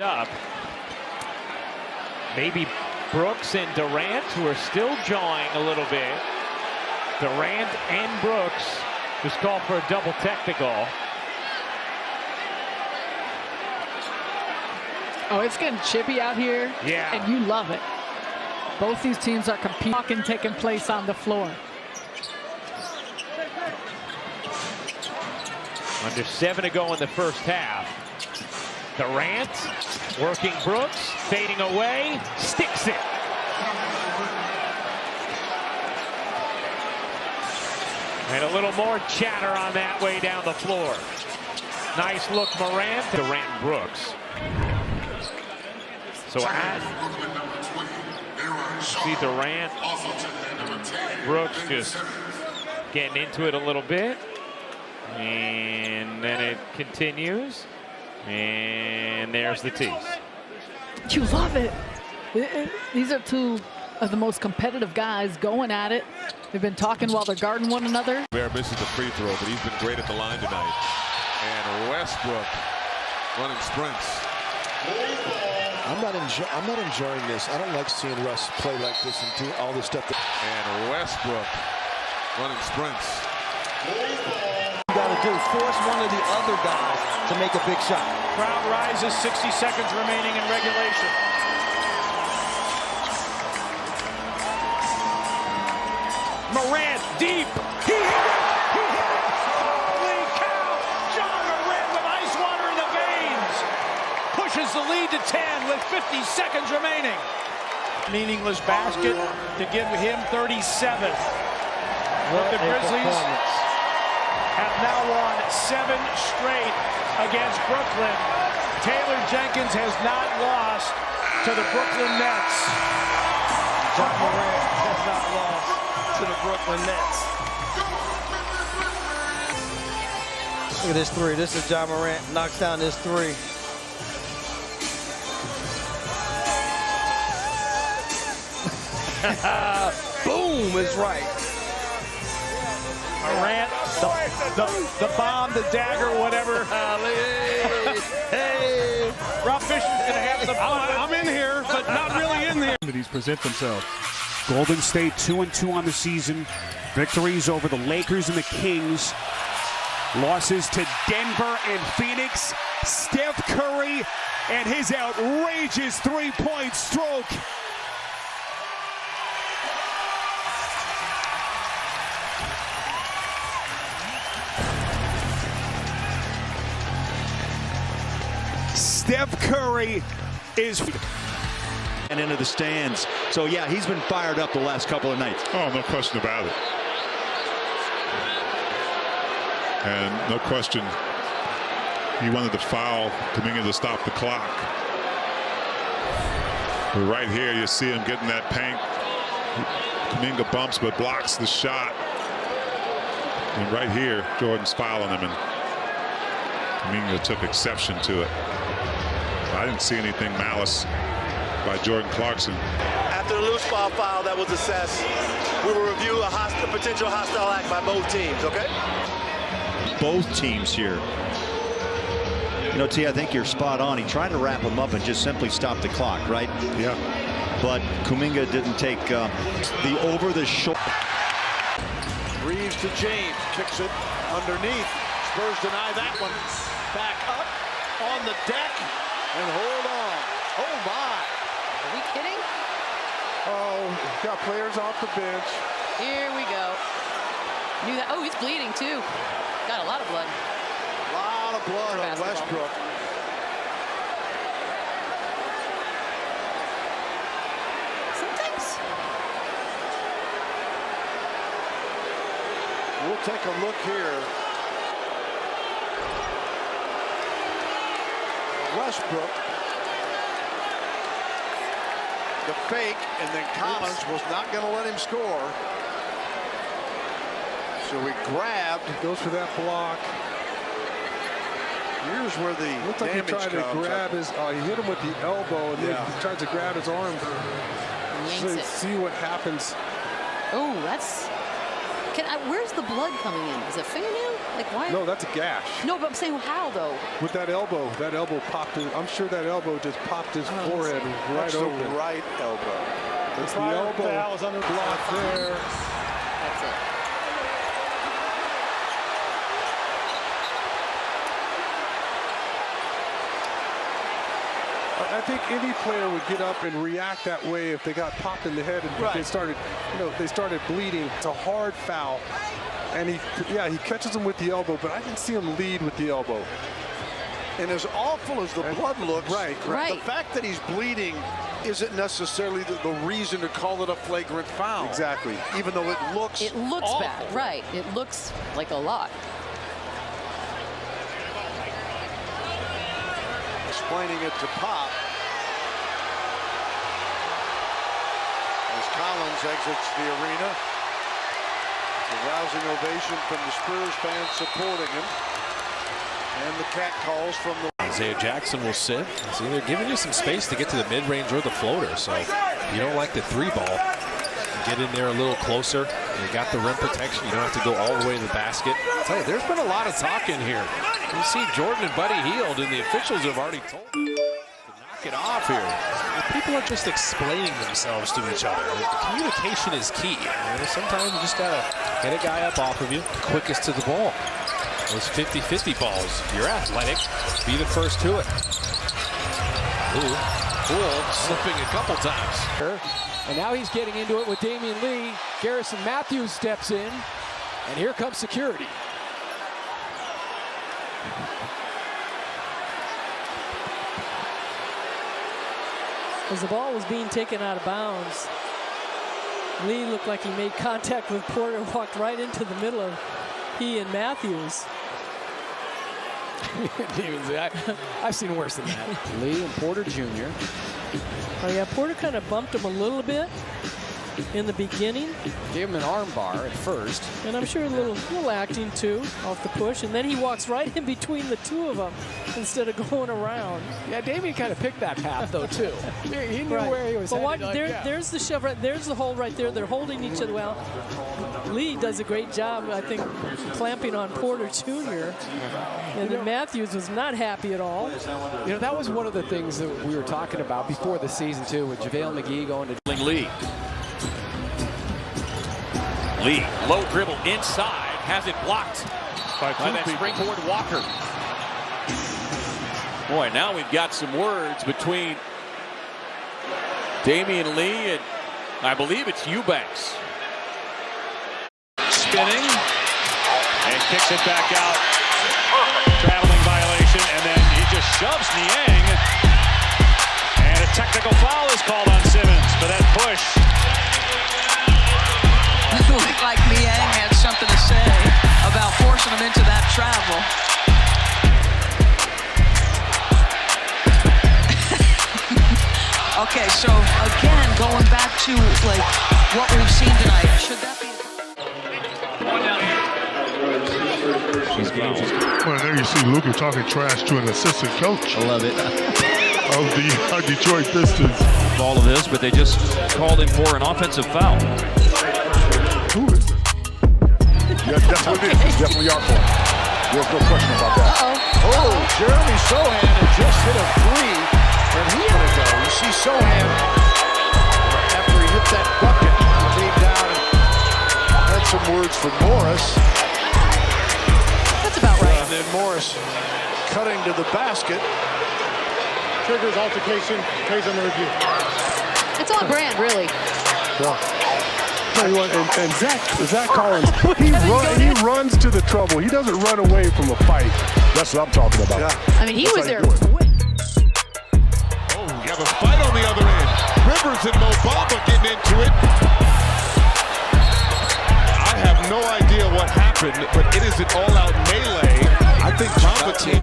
Up. Maybe Brooks and Durant, who are still jawing a little bit. Durant and Brooks just called for a double technical. Oh, it's getting chippy out here. Yeah. And you love it. Both these teams are competing, taking place on the floor. Under 7 to go in the first half. Durant working Brooks, fading away, sticks it. And a little more chatter on that way down the floor. Nice look, Morant. Durant and Brooks. So see Durant, Brooks just getting into it a little bit. And then it continues. And there's the tease. You love it. These are two of the most competitive guys going at it. They've been talking while they're guarding one another. Bear misses the free throw, but he's been great at the line tonight. And Westbrook running sprints. I'm not enjoying this. I don't like seeing Russ play like this and do all this stuff. And Westbrook running sprints. You got to do force one of the other guys to make a big shot. Crowd rises, 60 seconds remaining in regulation. Morant deep. He hit it. He hit it. Holy cow. John Morant with ice water in the veins. Pushes the lead to 10 with 50 seconds remaining. Meaningless basket to give him 37. But the Grizzlies have now won 7 straight against Brooklyn. Taylor Jenkins has not lost to the Brooklyn Nets. John Morant has not lost to the Brooklyn Nets. Look at this three. This is John Morant. Knocks down this three. Boom is right. Morant, the bomb, the dagger, whatever. Hey. Rob Fisher's going to have some fun. I'm in here, but not really in here. These present themselves. Golden State 2-2 on the season. Victories over the Lakers and the Kings. Losses to Denver and Phoenix. Steph Curry and his outrageous three-point stroke. Steph Curry is and into the stands. So yeah, he's been fired up the last couple of nights. Oh, no question about it. And no question, he wanted to foul Kuminga to stop the clock. But right here, you see him getting that paint. Kuminga bumps but blocks the shot. And right here, Jordan's fouling him, and Kuminga took exception to it. I didn't see anything malice by Jordan Clarkson. After the loose ball foul that was assessed, we will review a potential hostile act by both teams, okay? Both teams here. You know, T, I think you're spot on. He tried to wrap him up and just simply stop the clock, right? Yeah. But Kuminga didn't take the over-the-shoulder. Reeves to James, kicks it underneath. Spurs deny that one. Back up on the deck and hold on. Oh my! Are we kidding? Oh, got players off the bench. Here we go. Knew that. Oh, he's bleeding too. Got a lot of blood. A lot of blood on Westbrook. Sometimes. We'll take a look here. Westbrook. The fake, and then Collins was not going to let him score. So he grabbed. Goes for that block. Here's where the Looked like he tried to grab his. He hit him with the elbow, and then he tried to grab his arm. Yanks it. See what happens. Oh, that's Where's the blood coming in? Is it fingernail? Like why? No, that's a gash. No, but I'm saying how though? With that elbow popped in. I'm sure that elbow just popped his forehead right over. The right elbow. It's the elbow. Foul is under block there. That's it. I think any player would get up and react that way if they got popped in the head and they started, they started bleeding. It's a hard foul, and he catches him with the elbow, but I didn't see him lead with the elbow. And as awful as the blood looks, right. The fact that he's bleeding isn't necessarily the reason to call it a flagrant foul. Exactly. Even though it looks awful. bad, right? It looks like a lot. Explaining it to Pop as Collins exits the arena. A rousing ovation from the Spurs fans supporting him, and the cat calls from the Isaiah Jackson will sit. See, they're giving you some space to get to the mid-range or the floater. So if you don't like the 3-ball, get in there a little closer. You got the rim protection. You don't have to go all the way to the basket. I'll tell you, there's been a lot of talk in here. You see Jordan and Buddy Hield, and the officials have already told them to knock it off here. People are just explaining themselves to each other. Communication is key. Sometimes you just got to get a guy up off of you, quickest to the ball. Those 50-50 balls, you're athletic, be the first to it. Ooh, Poole slipping a couple times. And now he's getting into it with Damian Lee. Garrison Matthews steps in, and here comes security. As the ball was being taken out of bounds, Lee looked like he made contact with Porter, walked right into the middle of he and Matthews. I've seen worse than that. Lee and Porter Jr. Oh yeah, Porter kind of bumped him a little bit in the beginning. Gave him an arm bar at first. And I'm sure a little acting too off the push. And then he walks right in between the two of them instead of going around. Yeah, Damian kind of picked that path though too. He knew where he was headed. There's the shove right, there's the hole right there. They're holding each other well. Lee does a great job, I think, clamping on Porter Jr. And then Matthews was not happy at all. You know, that was one of the things that we were talking about before the season too, with JaVale McGee going to Lee. Lee, low dribble inside, has it blocked by that springboard Walker. Boy, now we've got some words between Damian Lee and I believe it's Eubanks. Spinning and kicks it back out. Traveling violation, and then he just shoves Niang. And a technical foul is called on Simmons for that push. It looked like Niang had something to say about forcing him into that travel. Okay, so again, going back to like what we've seen tonight, should that be? Well, there you see Luka talking trash to an assistant coach. I love it. Of the Detroit Pistons. All of this, but they just called him for an offensive foul. Who is it? Yeah, that's what it is. It's definitely our fault. There's no question about that. Oh, Jeremy Sohan had just hit a three, and he's going to go. You see Sohan, after he hit that bucket, came down and had some words for Morris. That's about right. And then Morris cutting to the basket. Triggers altercation, plays on the review. It's on brand, really. Yeah. And Zach Collins, he runs to the trouble. He doesn't run away from a fight. That's what I'm talking about. Yeah. I mean, he was there. Oh, you have a fight on the other end. Rivers and Mo Bamba getting into it. I have no idea what happened, but it is an all-out melee. I think Bamba